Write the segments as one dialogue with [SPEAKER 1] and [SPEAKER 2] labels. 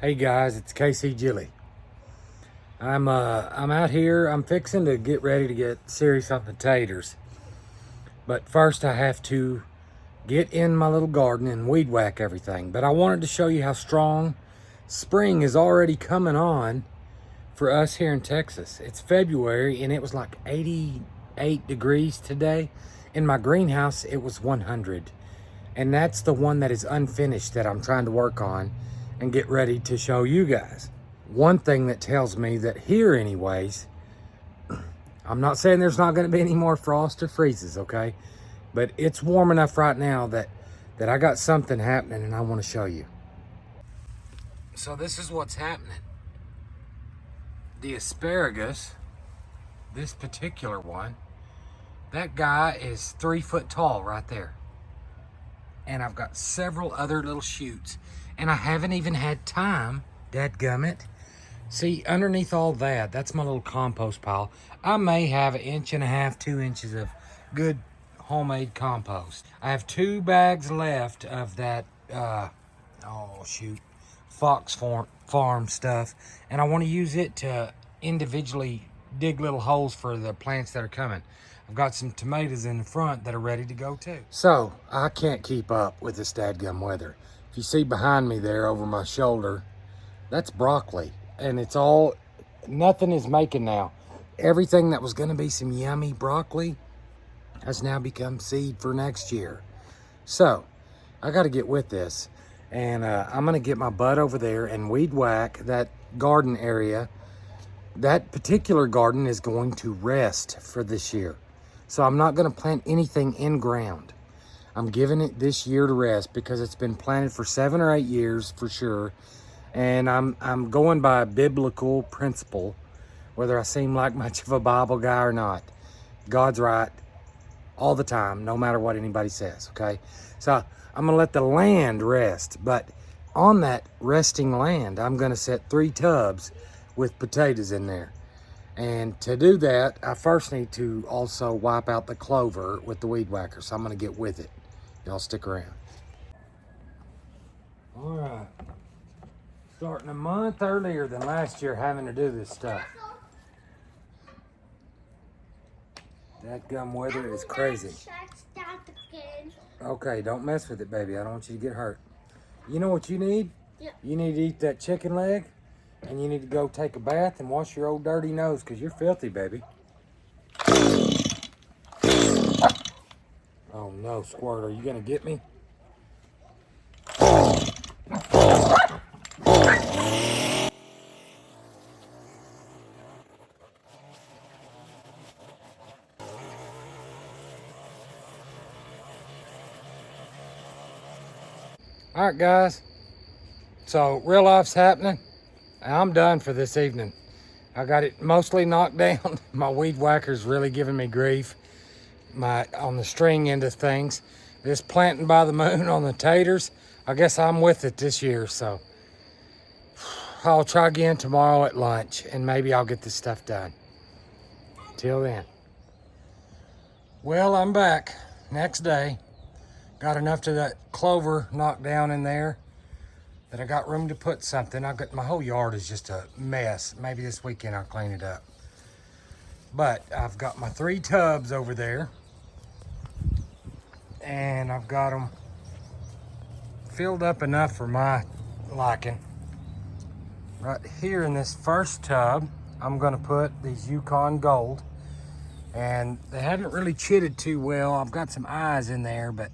[SPEAKER 1] Hey guys, it's KC Gilly. I'm out here. I'm fixing to get ready to get serious on the taters. But first I have to get in my little garden and weed whack everything. But I wanted to show you how strong spring is already coming on for us here in Texas. It's February and it was like 88 degrees today. In my greenhouse it was 100. And that's the one that is unfinished that I'm trying to work on and get ready to show you guys. One thing that tells me that here anyways, I'm not saying there's not going to be any more frost or freezes, okay? But it's warm enough right now that I got something happening and I want to show you. So this is what's happening. The asparagus, this particular one, that guy is 3 foot tall right there. And I've got several other little shoots. And I haven't even had time, dadgummit. See, underneath all that, that's my little compost pile. I may have 1.5 inches, 2 inches of good homemade compost. I have 2 bags left of that, Fox Farm stuff. And I want to use it to individually dig little holes for the plants that are coming. I've got some tomatoes in the front that are ready to go too. So, I can't keep up with this dadgum weather. If you see behind me there over my shoulder, that's broccoli. And it's all, nothing is making now. Everything that was gonna be some yummy broccoli has now become seed for next year. So, I gotta get with this. And I'm gonna get my butt over there and weed whack that garden area. That particular garden is going to rest for this year. So I'm not gonna plant anything in ground. I'm giving it this year to rest because it's been planted for 7 or 8 years for sure. And I'm going by a biblical principle, whether I seem like much of a Bible guy or not. God's right all the time, no matter what anybody says, okay? So I'm gonna let the land rest, but on that resting land, I'm gonna set 3 tubs with potatoes in there. And to do that, I first need to also wipe out the clover with the weed whacker, so I'm gonna get with it. Y'all stick around. All right, starting a month earlier than last year having to do this stuff. That gum weather is crazy. Okay, don't mess with it, baby. I don't want you to get hurt. You know what you need? Yeah. You need to eat that chicken leg, and you need to go take a bath and wash your old dirty nose, because you're filthy, baby. Oh no, Squirt, are you gonna get me? All right, guys. So real life's happening. I'm done for this evening. I got it mostly knocked down. My weed whacker's really giving me grief. On the string end of things. This planting by the moon on the taters, I guess I'm with it this year, so I'll try again tomorrow at lunch and maybe I'll get this stuff done. Till then. Well, I'm back next day. Got enough of that clover knocked down in there that I got room to put something. My whole yard is just a mess. Maybe this weekend I'll clean it up. But I've got my 3 tubs over there. And I've got them filled up enough for my liking. Right here in this first tub, I'm gonna put these Yukon Gold. And they haven't really chitted too well. I've got some eyes in there, but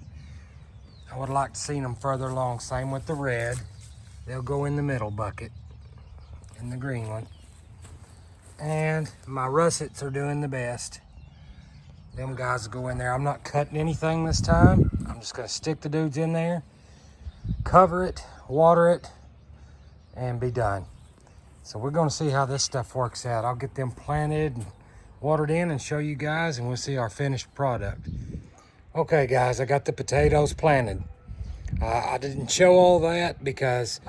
[SPEAKER 1] I would like to see them further along. Same with the red. They'll go in the middle bucket, in the green one. And my russets are doing the best. Them guys will go in there. I'm not cutting anything this time. I'm just gonna stick the dudes in there, cover it, water it, and be done. So we're gonna see how this stuff works out. I'll get them planted and watered in and show you guys, and we'll see our finished product. Okay guys, I got the potatoes planted. I didn't show all that because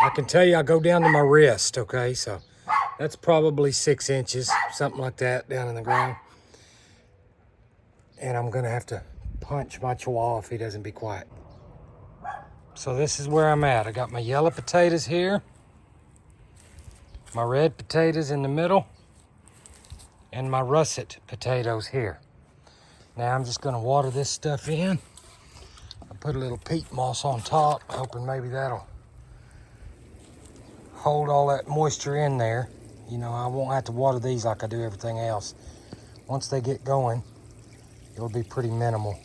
[SPEAKER 1] I can tell you I go down to my wrist, okay? So that's probably 6 inches, something like that, down in the ground. And I'm gonna have to punch my chihuahua if he doesn't be quiet. So this is where I'm at. I got my yellow potatoes here. My red potatoes in the middle, and my russet potatoes here. Now I'm just gonna water this stuff in. I put a little peat moss on top, hoping maybe that'll hold all that moisture in there. You know, I won't have to water these like I do everything else. Once they get going, it'll be pretty minimal.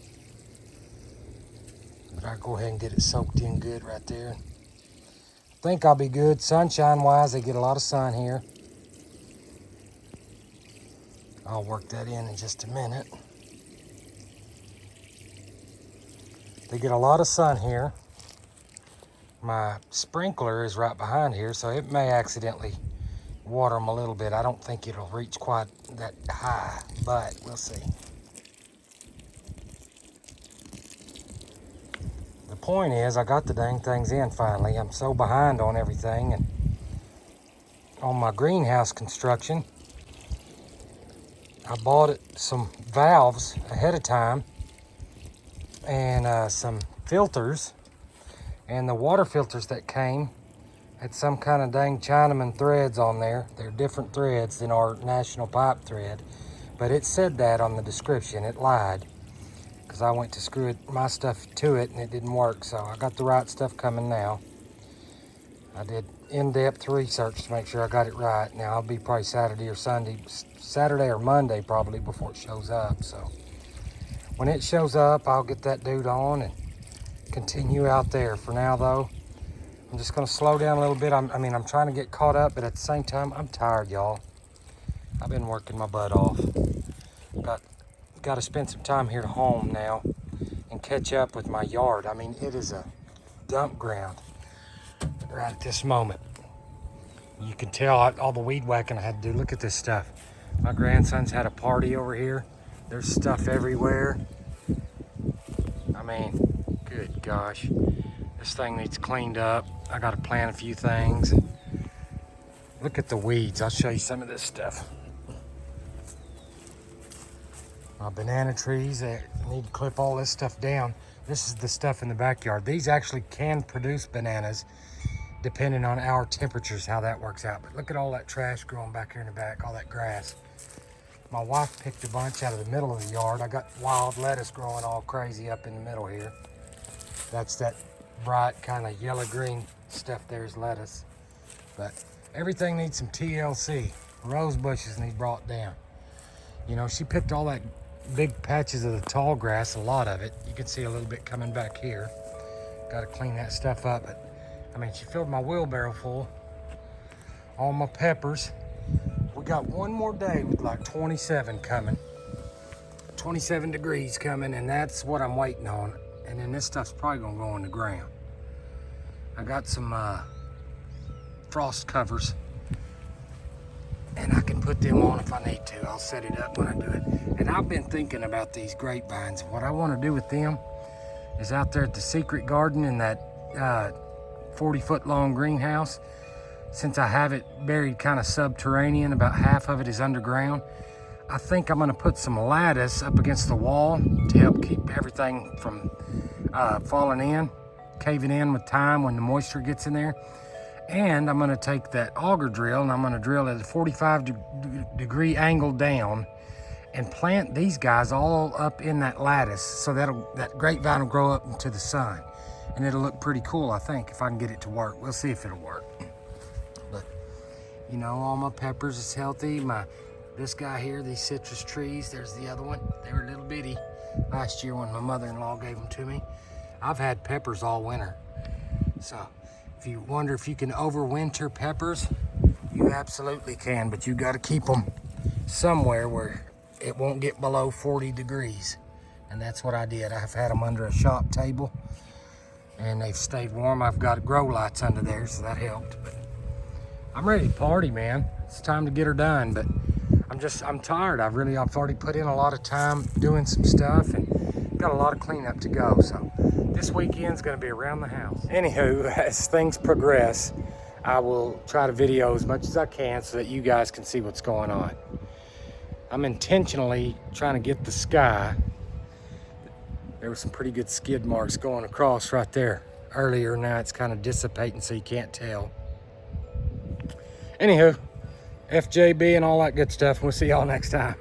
[SPEAKER 1] But I'll go ahead and get it soaked in good right there. I think I'll be good. Sunshine wise, they get a lot of sun here. I'll work that in just a minute. They get a lot of sun here. My sprinkler is right behind here, so it may accidentally water them a little bit. I don't think it'll reach quite that high, but we'll see. The point is, I got the dang things in finally. I'm so behind on everything and on my greenhouse construction. I bought some valves ahead of time and some filters, and the water filters that came had some kind of dang Chinaman threads on there. They're different threads than our national pipe thread, but it said that on the description. It lied because I went to screw my stuff to it and it didn't work. So I got the right stuff coming now. I did in-depth research to make sure I got it right. Now I'll be probably Saturday or Monday probably before it shows up. So when it shows up, I'll get that dude on and continue out there. For now though, I'm just gonna slow down a little bit. I'm trying to get caught up, but at the same time, I'm tired, y'all. I've been working my butt off. Got to spend some time here at home now and catch up with my yard. I mean, it is a dump ground right at this moment. You can tell all the weed whacking I had to do. Look at this stuff. My grandson's had a party over here. There's stuff everywhere. I mean, good gosh. This thing needs cleaned up. I got to plant a few things. Look at the weeds. I'll show you some of this stuff. My banana trees, I need to clip all this stuff down. This is the stuff in the backyard. These actually can produce bananas depending on our temperatures, how that works out. But look at all that trash growing back here in the back, all that grass. My wife picked a bunch out of the middle of the yard. I got wild lettuce growing all crazy up in the middle here. That's that bright kind of yellow-green stuff there is lettuce. But everything needs some TLC. Rose bushes need brought down. You know, she picked all that big patches of the tall grass, a lot of it. You can see a little bit coming back here. Got to clean that stuff up. But I mean, she filled my wheelbarrow full. All my peppers. We got one more day with like 27 coming. 27 degrees coming, and that's what I'm waiting on. And then this stuff's probably gonna go in the ground. I got some frost covers, and I can put them on if I need to. I'll set it up when I do it. And I've been thinking about these grapevines. What I want to do with them is out there at the secret garden in that 40-foot long greenhouse. Since I have it buried kind of subterranean, about half of it is underground, I think I'm going to put some lattice up against the wall to help keep everything from falling in, caving in with time when the moisture gets in there. And I'm going to take that auger drill and I'm going to drill at a 45-degree angle down and plant these guys all up in that lattice so that grapevine will grow up into the sun. And it'll look pretty cool, I think, if I can get it to work. We'll see if it'll work. But, you know, all my peppers is healthy. This guy here, these citrus trees, there's the other one. They were little bitty last year when my mother-in-law gave them to me. I've had peppers all winter. So if you wonder if you can overwinter peppers, you absolutely can, but you got to keep them somewhere where it won't get below 40 degrees. And that's what I did. I've had them under a shop table and they've stayed warm. I've got grow lights under there, so that helped. But I'm ready to party, man. It's time to get her done, but I'm tired. I've already put in a lot of time doing some stuff and got a lot of cleanup to go. So this weekend's gonna be around the house. Anywho, as things progress, I will try to video as much as I can so that you guys can see what's going on. I'm intentionally trying to get the sky. There were some pretty good skid marks going across right there earlier. Now it's kind of dissipating so you can't tell. Anywho, FJB and all that good stuff. We'll see y'all next time.